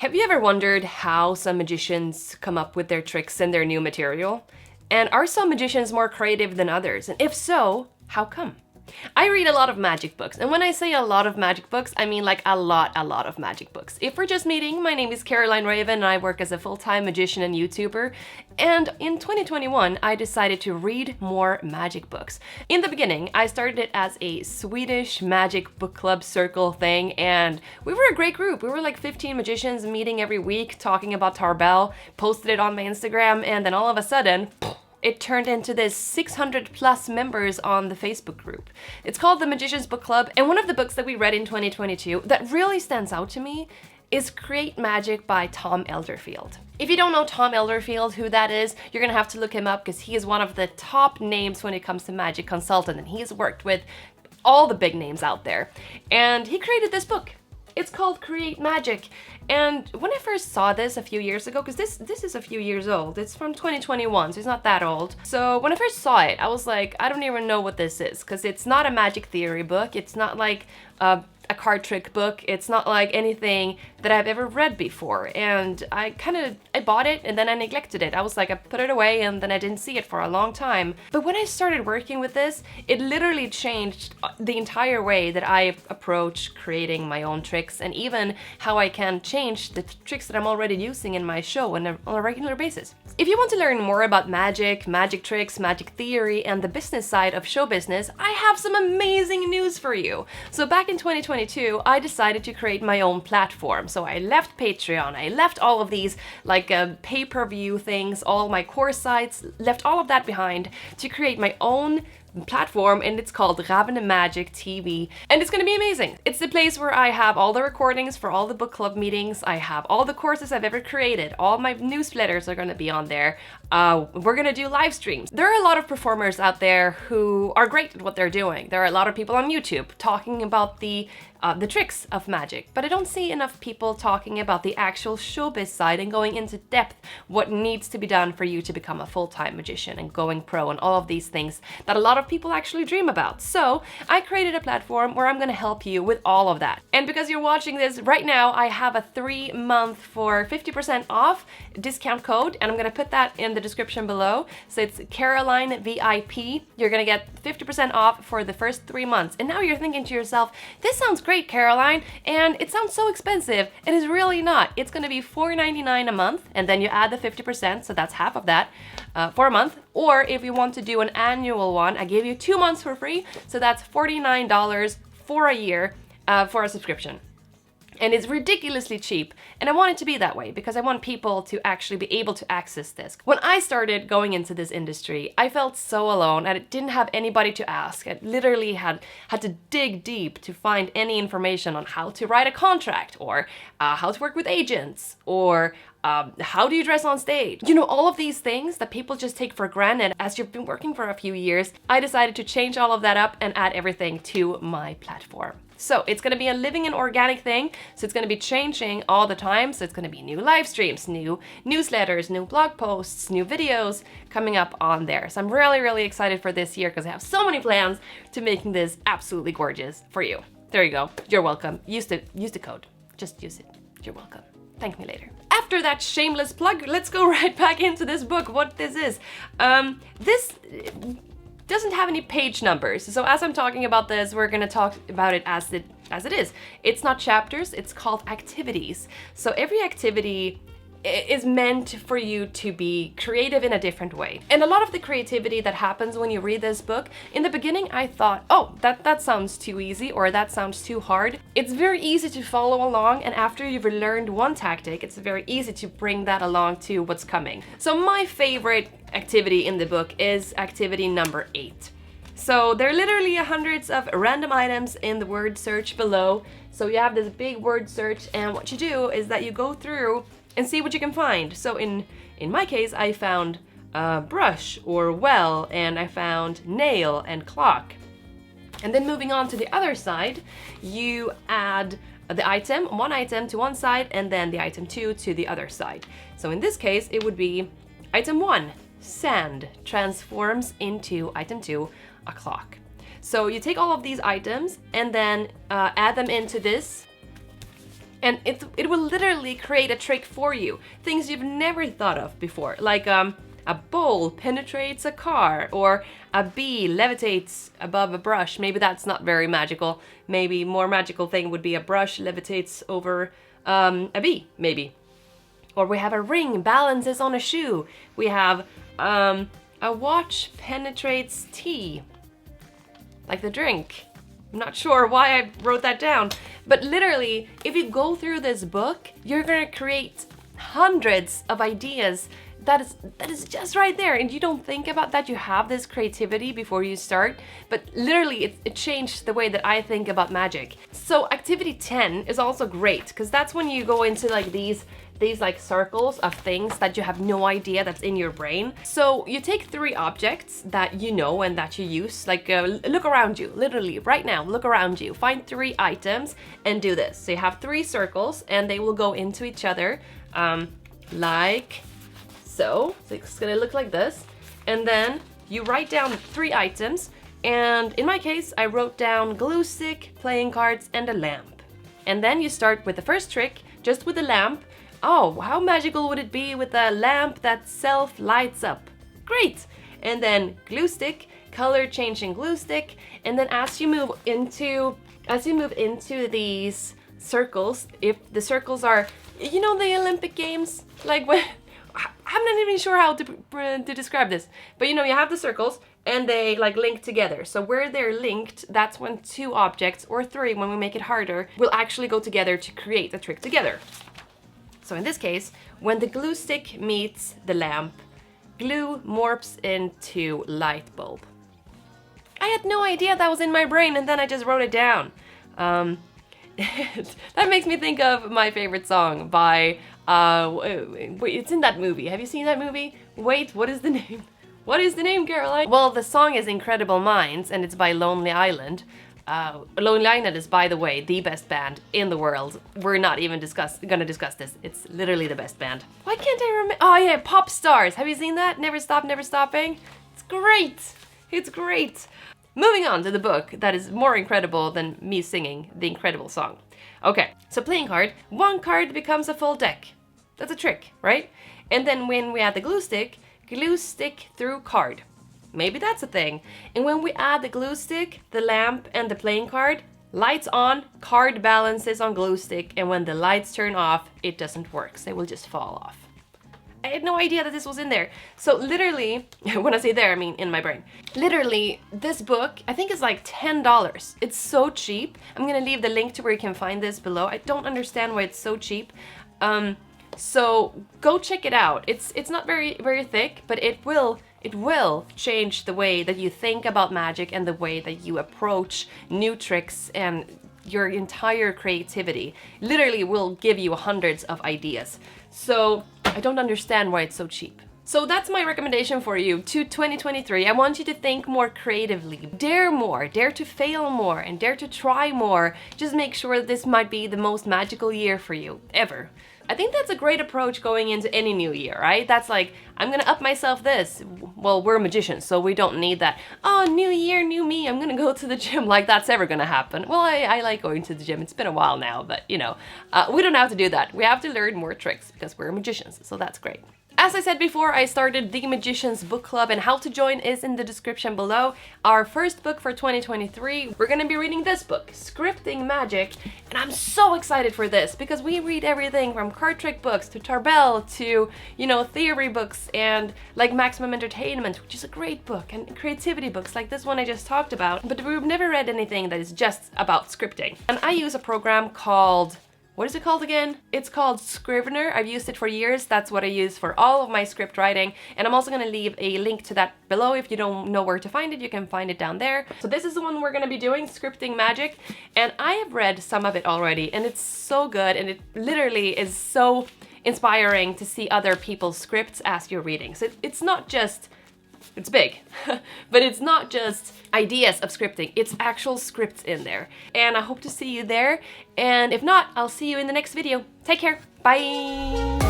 Have you ever wondered how some magicians come up with their tricks and their new material? And are some magicians more creative than others? And if so, how come? I read a lot of magic books, and when I say a lot of magic books, I mean like a lot of magic books. If we're just meeting, my name is Caroline Ravn and I work as a full-time magician and YouTuber, and in 2021 I decided to read more magic books. In the beginning, I started it as a Swedish magic book club circle thing, and we were a great group. We were like 15 magicians meeting every week, talking about Tarbell, posted it on my Instagram, and then all of a sudden, it turned into this 600 plus members on the Facebook group. It's called the Magician's Book Club, and one of the books that we read in 2022 that really stands out to me is Create Magic by Tom Elderfield. If you don't know Tom Elderfield, who that is, you're gonna have to look him up because he is one of the top names when it comes to magic consultant, and he's worked with all the big names out there. And he created this book. It's called Create Magic. And when I first saw this a few years ago, because this is a few years old, it's from 2021, so it's not that old. So when I first saw it, I was like, I don't even know what this is, because it's not a magic theory book, it's not like a card trick book, it's not like anything that I've ever read before. And I bought it and then I neglected it. I was like, I put it away and then I didn't see it for a long time. But when I started working with this, it literally changed the entire way that I approach creating my own tricks, and even how I can change the tricks that I'm already using in my show on a regular basis. If you want to learn more about magic, magic tricks, magic theory, and the business side of show business, I have some amazing news for you. So back in 2022, I decided to create my own platform. So I left Patreon, I left all of these like pay-per-view things, all my course sites, left all of that behind to create my own platform, and it's called ravnmagic TV, and it's gonna be amazing. It's the place where I have all the recordings for all the book club meetings, I have all the courses I've ever created, all my newsletters are gonna be on there. We're gonna do live streams. There are a lot of performers out there who are great at what they're doing. There are a lot of people on YouTube talking about the tricks of magic, but I don't see enough people talking about the actual showbiz side and going into depth what needs to be done for you to become a full-time magician and going pro and all of these things that a lot of people actually dream about. So I created a platform where I'm gonna help you with all of that. And because you're watching this right now, I have a 3-month for 50% off discount code, and I'm gonna put that in the description below. So it's Caroline VIP. You're gonna get 50% off for the first 3 months. And now you're thinking to yourself, this sounds great, Caroline, and it sounds so expensive. It is really not. It's gonna be $4.99 a month, and then you add the 50%, so that's half of that for a month. Or if you want to do an annual one, I gave you 2 months for free, so that's $49 for a year for a subscription. And it's ridiculously cheap, and I want it to be that way because I want people to actually be able to access this. When I started going into this industry, I felt so alone and I didn't have anybody to ask. I literally had to dig deep to find any information on how to write a contract, or how to work with agents, or how do you dress on stage? You know, all of these things that people just take for granted as you've been working for a few years. I decided to change all of that up and add everything to my platform. So it's gonna be a living and organic thing, so it's gonna be changing all the time. So it's gonna be new live streams, new newsletters, new blog posts, new videos coming up on there. So I'm really excited for this year because I have so many plans to making this absolutely gorgeous for you. There you go, you're welcome. Use the code, just use it, you're welcome. Thank me later. After that shameless plug, let's go right back into this book, what this is. This doesn't have any page numbers, so as I'm talking about this, we're gonna talk about it as it is. It's not chapters, it's called activities. So every activity is meant for you to be creative in a different way. And a lot of the creativity that happens when you read this book, in the beginning I thought, oh, that sounds too easy, or that sounds too hard. It's very easy to follow along, and after you've learned one tactic, it's very easy to bring that along to what's coming. So my favorite activity in the book is activity number 8. So there are literally hundreds of random items in the word search below. So you have this big word search, and what you do is that you go through and see what you can find. So in my case, I found brush or well, and I found nail and clock. And then moving on to the other side, you add the one item to one side, and then the item 2 to the other side. So in this case, it would be item 1, sand, transforms into item 2, a clock. So you take all of these items and then add them into this And it will literally create a trick for you. Things you've never thought of before, like a bowl penetrates a car, or a bee levitates above a brush. Maybe that's not very magical. Maybe more magical thing would be a brush levitates over a bee, maybe. Or we have a ring balances on a shoe. We have a watch penetrates tea, like the drink. I'm not sure why I wrote that down, but literally, if you go through this book, you're gonna create hundreds of ideas that is just right there, and you don't think about that. You have this creativity before you start, but literally it changed the way that I think about magic. So activity 10 is also great, because that's when you go into like these like circles of things that you have no idea that's in your brain. So you take 3 objects that you know and that you use, like look around you, literally right now, look around you, find 3 items and do this. So you have 3 circles and they will go into each other, like so. So it's gonna look like this. And then you write down 3 items, and in my case, I wrote down glue stick, playing cards, and a lamp. And then you start with the first trick, just with the lamp. Oh, how magical would it be with a lamp that self-lights up? Great! And then glue stick, color changing glue stick, and then as you move into these circles, if the circles are, you know, the Olympic Games, like when, I'm not even sure how to describe this, but you know, you have the circles and they like link together. So where they're linked, that's when 2 objects, or 3 when we make it harder, will actually go together to create a trick together. So in this case, when the glue stick meets the lamp, glue morphs into light bulb. I had no idea that was in my brain, and then I just wrote it down. That makes me think of my favorite song by, wait, it's in that movie. Have you seen that movie? Wait, what is the name? What is the name, Caroline? Well, the song is Incredible Minds, and it's by Lonely Island. Lonely Island is, by the way, the best band in the world. We're not even gonna discuss this. It's literally the best band. Why can't I remember? Oh yeah, Pop Stars. Have you seen that? Never Stop, Never Stopping? It's great. It's great. Moving on to the book that is more incredible than me singing the incredible song. Okay, so playing card. 1 card becomes a full deck. That's a trick, right? And then when we add the glue stick through card. Maybe that's a thing. And when we add the glue stick, the lamp, and the playing card, lights on, card balances on glue stick, and when the lights turn off, it doesn't work. So they will just fall off. I had no idea that this was in there. So literally, when I say there, I mean in my brain. Literally, this book, I think is like $10. It's so cheap. I'm gonna leave the link to where you can find this below. I don't understand why it's so cheap. So go check it out. It's not very thick, but it will change the way that you think about magic and the way that you approach new tricks, and your entire creativity literally will give you hundreds of ideas. So I don't understand why it's so cheap. So that's my recommendation for you to 2023. I want you to think more creatively, dare more, dare to fail more, and dare to try more. Just make sure that this might be the most magical year for you ever. I think that's a great approach going into any new year, right? That's like, I'm gonna up myself this. Well, we're magicians, so we don't need that. Oh, new year, new me, I'm gonna go to the gym, like that's ever gonna happen. Well, I like going to the gym. It's been a while now, but you know, we don't have to do that. We have to learn more tricks because we're magicians, so that's great. As I said before, I started the Magician's Book Club, and how to join is in the description below. Our first book for 2023, we're gonna be reading this book, Scripting Magic, and I'm so excited for this because we read everything from card trick books to Tarbell to, you know, theory books and like Maximum Entertainment, which is a great book, and creativity books like this one I just talked about, but we've never read anything that is just about scripting. And I use a program called, what is it called again? It's called Scrivener. I've used it for years. That's what I use for all of my script writing. And I'm also gonna leave a link to that below. If you don't know where to find it, you can find it down there. So this is the one we're gonna be doing, Scripting Magic. And I have read some of it already, and it's so good, and it literally is so inspiring to see other people's scripts as you're reading. So it's not just, it's big, but it's not just ideas of scripting, it's actual scripts in there. And I hope to see you there, and if not, I'll see you in the next video. Take care, bye!